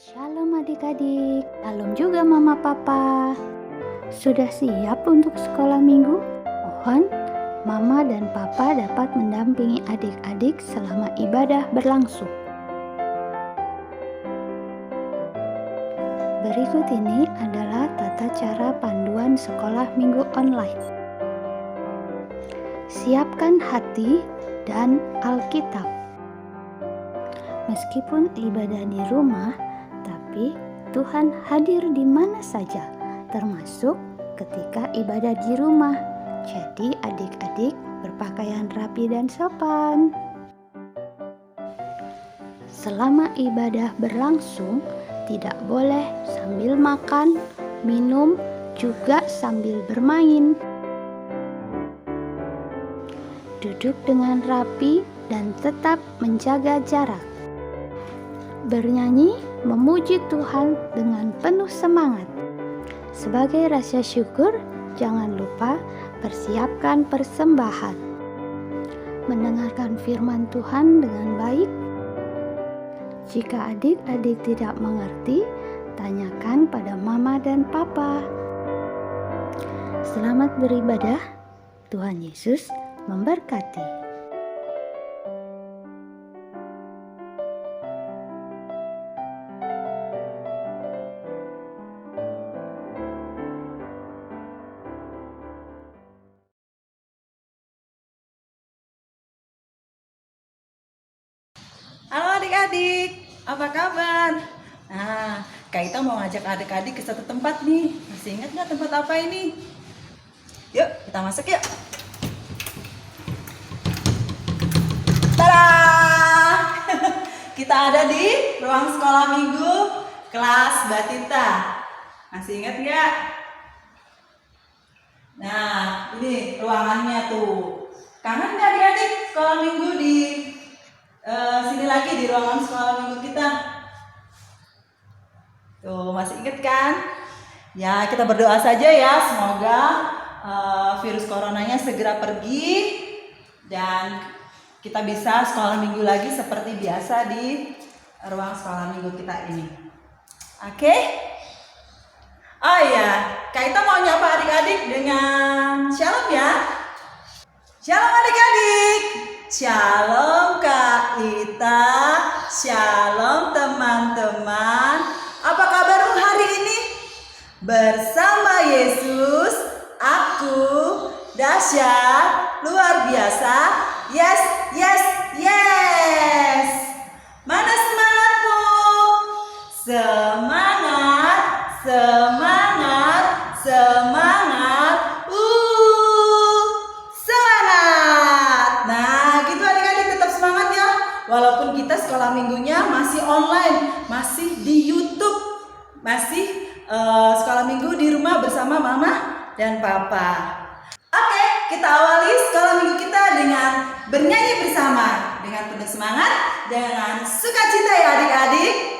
Shalom adik-adik, shalom juga mama papa. Sudah siap untuk sekolah minggu? Mohon mama dan papa dapat mendampingi adik-adik selama ibadah berlangsung. Berikut ini adalah tata cara panduan sekolah minggu online. Siapkan hati dan Alkitab. Meskipun ibadah di rumah, tapi Tuhan hadir di mana saja, termasuk ketika ibadah di rumah. Jadi adik-adik berpakaian rapi dan sopan. Selama ibadah berlangsung, tidak boleh sambil makan, minum, juga sambil bermain. Duduk dengan rapi dan tetap menjaga jarak. Bernyanyi memuji Tuhan dengan penuh semangat. Sebagai rasa syukur, jangan lupa persiapkan persembahan. Mendengarkan firman Tuhan dengan baik. Jika adik-adik tidak mengerti, tanyakan pada mama dan papa. Selamat beribadah. Tuhan Yesus memberkati. Halo adik-adik, apa kabar? Nah, Kak Ita mau ngajak adik-adik ke satu tempat nih. Masih ingat nggak tempat apa ini? Yuk, kita masuk yuk. Tada! Kita ada di ruang sekolah minggu kelas Batita. Masih ingat nggak? Nah, ini ruangannya tuh. Kangen nggak adik-adik sekolah minggu di sini lagi di ruangan sekolah minggu kita? Tuh, masih inget kan? Ya, kita berdoa saja ya, semoga virus coronanya segera pergi dan kita bisa sekolah minggu lagi seperti biasa di ruang sekolah minggu kita ini. Oke? Oh iya, Kak Ita mau nyapa adik-adik dengan shalom ya. Shalom adik-adik. Shalom Kak Ita, shalom teman-teman. Apa kabar hari ini? Bersama Yesus, aku dahsyat, luar biasa. Yes, yes, yes. Mana semangatmu? Semangat, semangat, semangat. Semangat. Nah, gitu adik-adik, tetap semangat ya. Walaupun kita sekolah minggunya masih online, masih di YouTube, masih sekolah minggu di rumah bersama mama dan papa. Oke, kita awali sekolah minggu kita dengan bernyanyi bersama, dengan penuh semangat, dengan sukacita ya adik-adik.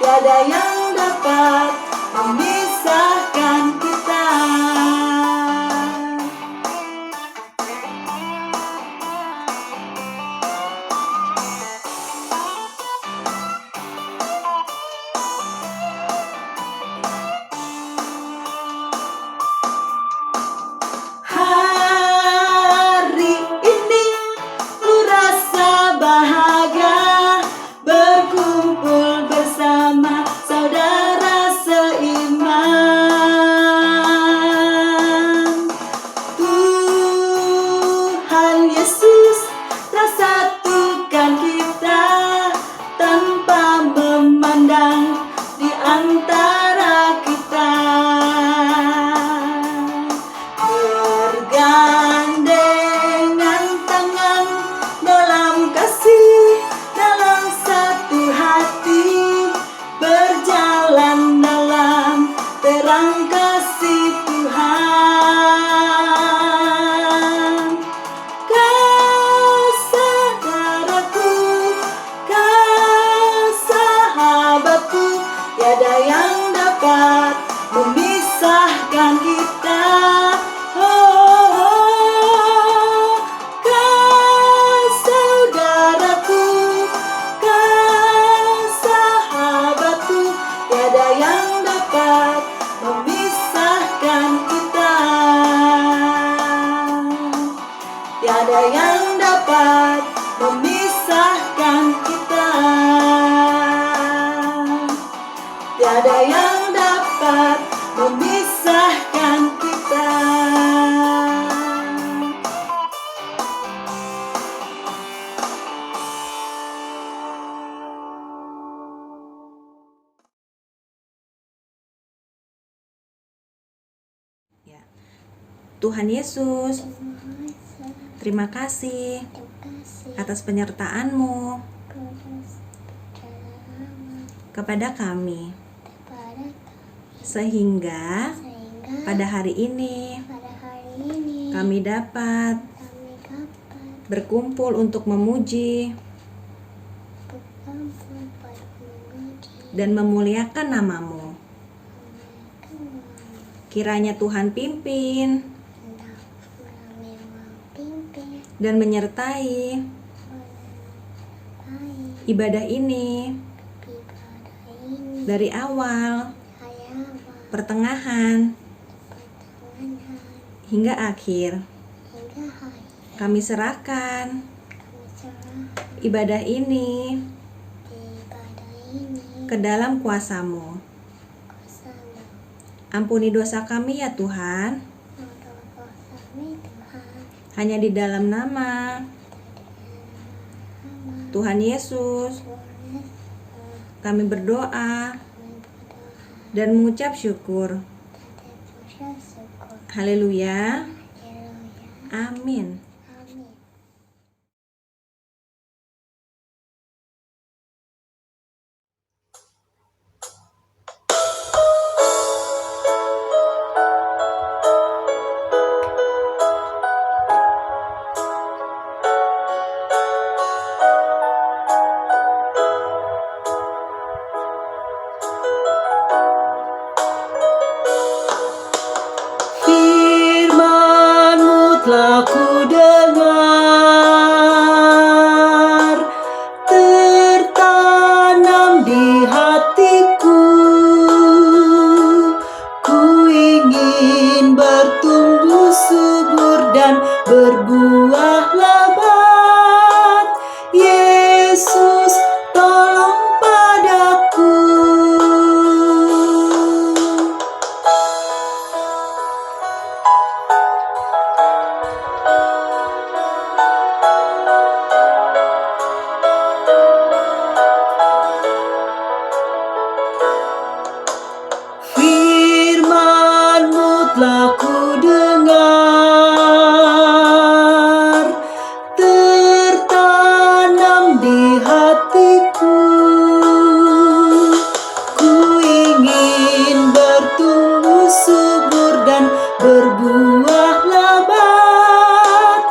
Tiada yang dapat memisahkan kita. antara kita, bergandengan tangan dalam kasih, dalam satu hati, berjalan dalam terang kasih Tuhan. Kau saudaraku, kau sahabatku, tiada yang dapat memisahkan kita. Kau saudaraku, kau sahabatku, tiada yang dapat memisahkan kita. Tiada yang dapat memisahkan kita. Tiada yang dapat memisahkan kita. Tuhan Yesus, terima kasih atas penyertaan-Mu kepada kami, sehingga pada hari ini kami dapat berkumpul untuk memuji dan memuliakan nama-Mu. Kiranya Tuhan pimpin dan menyertai ibadah ini dari awal, pertengahan, hingga akhir. Kami serahkan ibadah ini ke dalam kuasa-Mu. Ampuni dosa kami ya Tuhan. Hanya di dalam nama Tuhan Yesus kami berdoa dan mengucap syukur. Haleluya. Amin. Telah ku dengar, tertanam di hatiku. Ku ingin bertumbuh subur dan berbuah lebat. Yesus, tolong padaku. Telah ku dengar, tertanam di hatiku. Ku ingin bertumbuh subur dan berbuah lebat.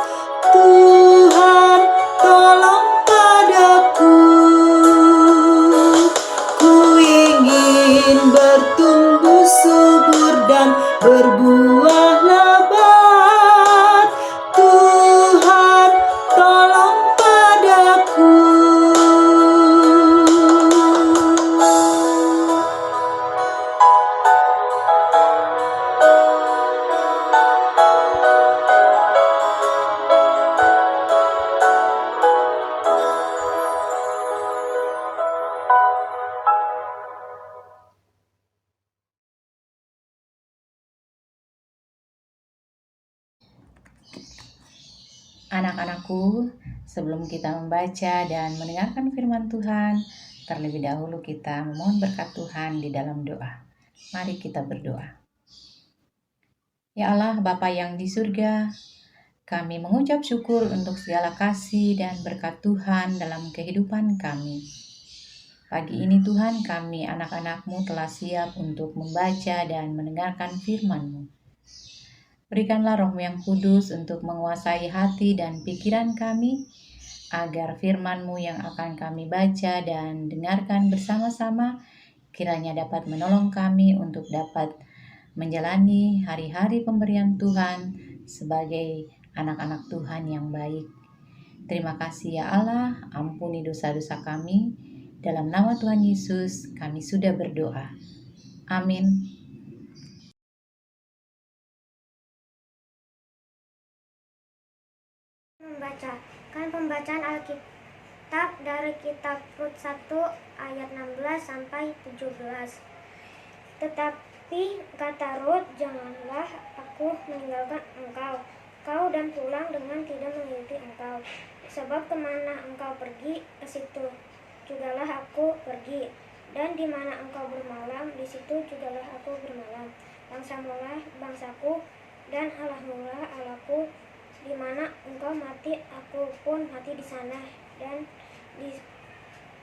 Tuhan, tolong padaku. Ku ingin bertumbuh subur dan berbuah lebat. Tuhan, tolong padaku. Anak-anakku, sebelum kita membaca dan mendengarkan firman Tuhan, terlebih dahulu kita memohon berkat Tuhan di dalam doa. Mari kita berdoa. Ya Allah, Bapa yang di surga, kami mengucap syukur untuk segala kasih dan berkat Tuhan dalam kehidupan kami. Pagi ini Tuhan, kami anak-anak-Mu telah siap untuk membaca dan mendengarkan firman-Mu. Berikanlah Roh-Mu yang kudus untuk menguasai hati dan pikiran kami, agar firman-Mu yang akan kami baca dan dengarkan bersama-sama kiranya dapat menolong kami untuk dapat menjalani hari-hari pemberian Tuhan sebagai anak-anak Tuhan yang baik. Terima kasih ya Allah, ampuni dosa-dosa kami. Dalam nama Tuhan Yesus kami sudah berdoa. Amin. Membacakan pembacaan Alkitab dari kitab Rut 1 ayat 16 sampai 17. Tetapi kata Rut, janganlah aku meninggalkan engkau dan pulang dengan tidak mengikuti engkau. Sebab kemana engkau pergi, ke situ jugalah aku pergi. Dan di mana engkau bermalam, di situ jugalah aku bermalam. Bangsamulah bangsaku, dan Allahmulah Allahku. Di mana engkau mati, aku pun mati di sana, dan di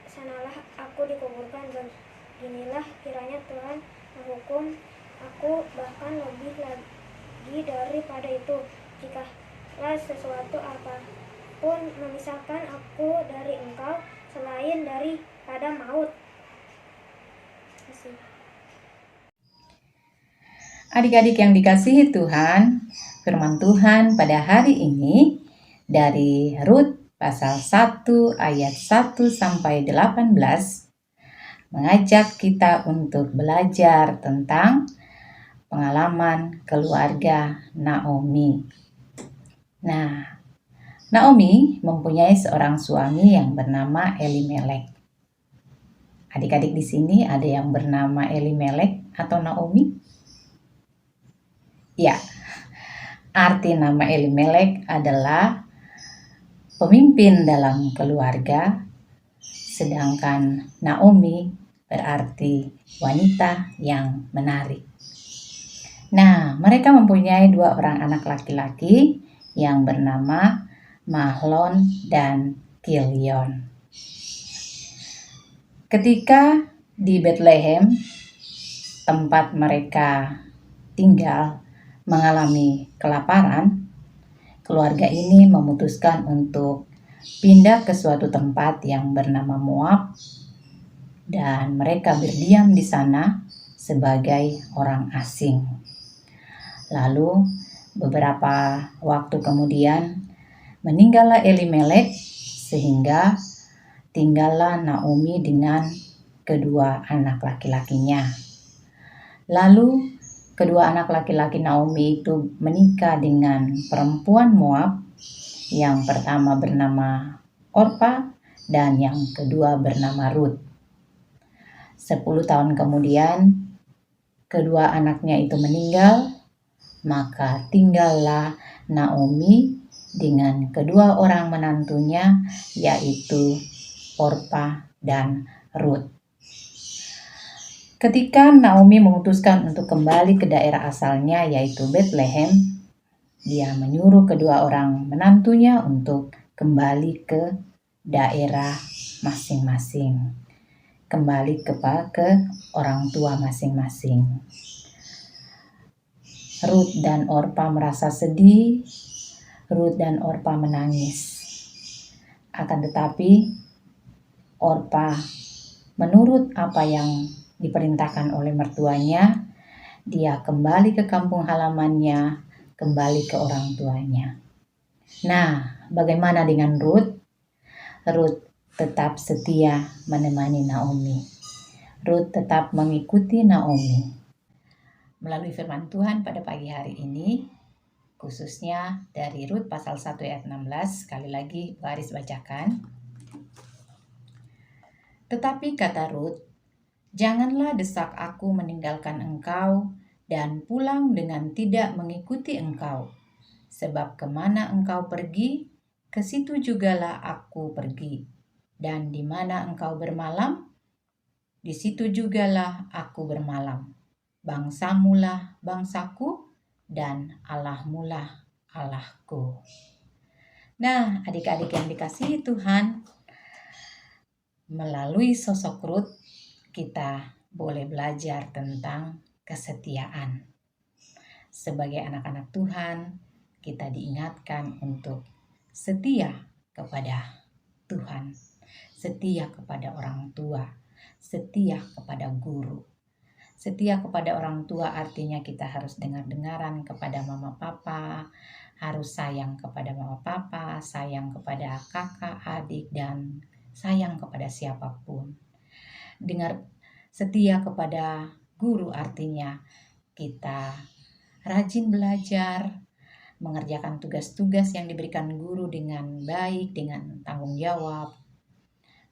sanalah aku dikuburkan. Beginilah kiranya Tuhan menghukum aku, bahkan lebih lagi daripada itu, jikalau sesuatu apapun memisahkan aku dari engkau, selain daripada maut. Adik-adik yang dikasihi Tuhan, firman Tuhan pada hari ini dari Rut pasal 1 ayat 1 sampai 18 mengajak kita untuk belajar tentang pengalaman keluarga Naomi. Nah, Naomi mempunyai seorang suami yang bernama Elimelek. Adik-adik di sini ada yang bernama Elimelek atau Naomi? Ya, arti nama Elimelek adalah pemimpin dalam keluarga, sedangkan Naomi berarti wanita yang menarik. Nah, mereka mempunyai 2 orang anak laki-laki yang bernama Mahlon dan Kilion. Ketika di Bethlehem, tempat mereka tinggal, mengalami kelaparan, keluarga ini memutuskan untuk pindah ke suatu tempat yang bernama Moab, dan mereka berdiam di sana sebagai orang asing. Lalu beberapa waktu kemudian meninggallah Elimelek, sehingga tinggallah Naomi dengan kedua anak laki-lakinya. Lalu kedua anak laki-laki Naomi itu menikah dengan perempuan Moab, yang pertama bernama Orpa dan yang kedua bernama Rut. 10 tahun kemudian kedua anaknya itu meninggal, maka tinggallah Naomi dengan kedua orang menantunya, yaitu Orpa dan Rut. Ketika Naomi memutuskan untuk kembali ke daerah asalnya, yaitu Bethlehem, dia menyuruh kedua orang menantunya untuk kembali ke daerah masing-masing, kembali ke orang tua masing-masing. Rut dan Orpa merasa sedih, Rut dan Orpa menangis. Akan tetapi Orpa menurut apa yang diperintahkan oleh mertuanya, dia kembali ke kampung halamannya, kembali ke orang tuanya. Nah, bagaimana dengan Rut? Rut tetap setia menemani Naomi. Rut tetap mengikuti Naomi. Melalui firman Tuhan pada pagi hari ini, khususnya dari Rut pasal 1 ayat 16, sekali lagi Baris bacakan. Tetapi kata Rut, janganlah desak aku meninggalkan engkau dan pulang dengan tidak mengikuti engkau. Sebab kemana engkau pergi, ke situ jugalah aku pergi. Dan di mana engkau bermalam, Di situ jugalah aku bermalam. Bangsamulah bangsaku, dan Allahmulah Allahku. Nah, adik-adik yang dikasihi Tuhan, melalui sosok Rut, kita boleh belajar tentang kesetiaan. Sebagai anak-anak Tuhan, kita diingatkan untuk setia kepada Tuhan, setia kepada orang tua, setia kepada guru. Setia kepada orang tua artinya kita harus dengar-dengaran kepada mama papa, harus sayang kepada mama papa, sayang kepada kakak, adik, dan sayang kepada siapapun. Setia kepada guru artinya kita rajin belajar, mengerjakan tugas-tugas yang diberikan guru dengan baik, dengan tanggung jawab.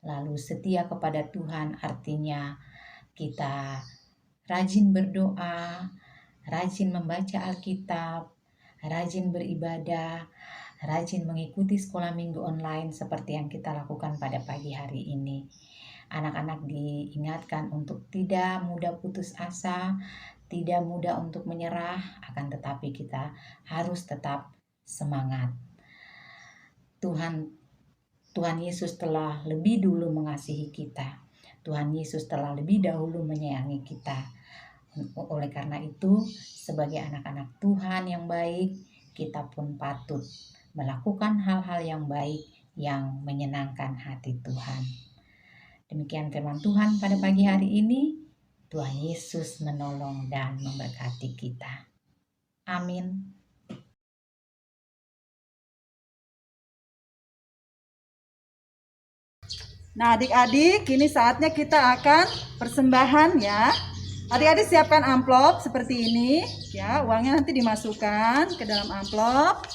Lalu setia kepada Tuhan artinya kita rajin berdoa, rajin membaca Alkitab, rajin beribadah, rajin mengikuti sekolah minggu online seperti yang kita lakukan pada pagi hari ini. Anak-anak diingatkan untuk tidak mudah putus asa, tidak mudah untuk menyerah, akan tetapi kita harus tetap semangat. Tuhan Yesus telah lebih dulu mengasihi kita. Tuhan Yesus telah lebih dahulu menyayangi kita. Oleh karena itu, sebagai anak-anak Tuhan yang baik, kita pun patut melakukan hal-hal yang baik yang menyenangkan hati Tuhan. Demikian firman Tuhan pada pagi hari ini. Tuhan Yesus menolong dan memberkati kita. Amin. Nah, adik-adik, kini saatnya kita akan persembahan ya. Adik-adik siapkan amplop seperti ini ya, uangnya nanti dimasukkan ke dalam amplop.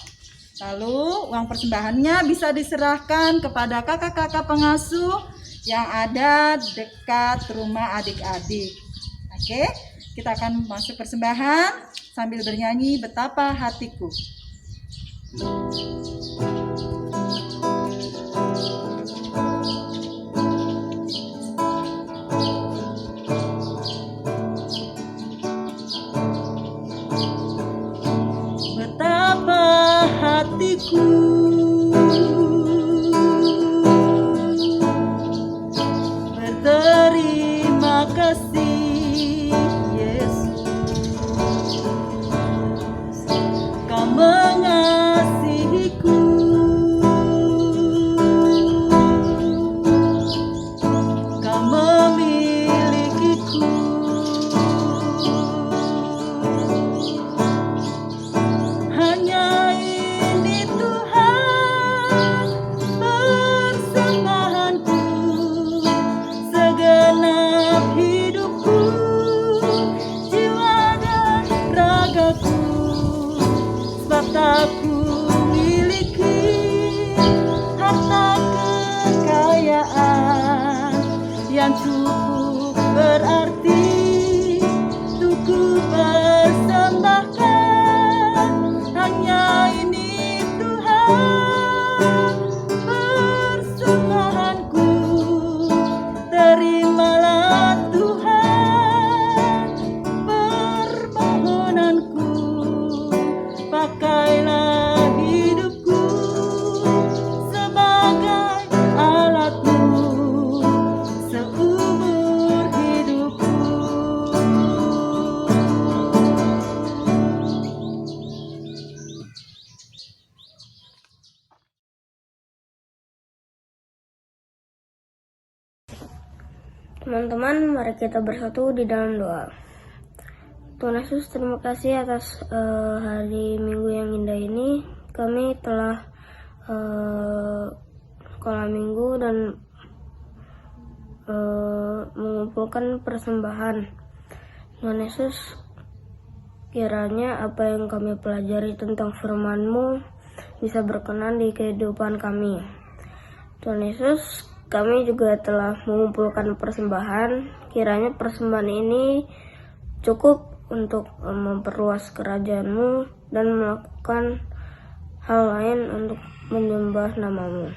Lalu uang persembahannya bisa diserahkan kepada kakak-kakak pengasuh yang ada dekat rumah adik-adik. Oke, kita akan masuk persembahan sambil bernyanyi Betapa Hatiku. Hatiku berterima kasih Yesus, Kau mengasihiku, Kau memilikiku. Hanya aku miliki harta kekayaan yang cukup berarti untuk ku persembahkan. Hanya ini Tuhan persembahanku, terimalah Tuhan permohonanku. Pakailah hidupku sebagai alat-Mu seumur hidupku. Teman-teman, mari kita bersatu di dalam doa. Tuhan Yesus, terima kasih atas hari Minggu yang indah ini. Kami telah sekolah minggu dan mengumpulkan persembahan. Tuhan Yesus, kiranya apa yang kami pelajari tentang firman-Mu bisa berkenan di kehidupan kami. Tuhan Yesus, kami juga telah mengumpulkan persembahan. Kiranya persembahan ini cukup untuk memperluas kerajaan-Mu dan melakukan hal lain untuk menyembah nama-Mu.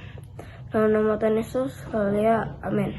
Dalam nama Tuhan Yesus, haleluya, amin.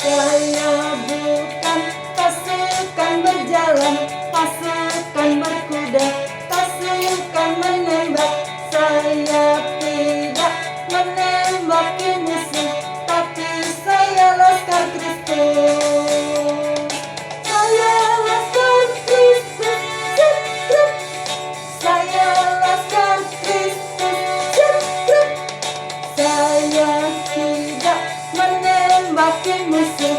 Saya bukan pasukan berjalan, pasukan berkuda, pasukan menembak. Saya tidak menembaki musuh, tapi saya laskar Kristus. Saya laskar Kristus, cekrek. Saya laskar Kristus, cekrek. Saya tidak menembaki musuh,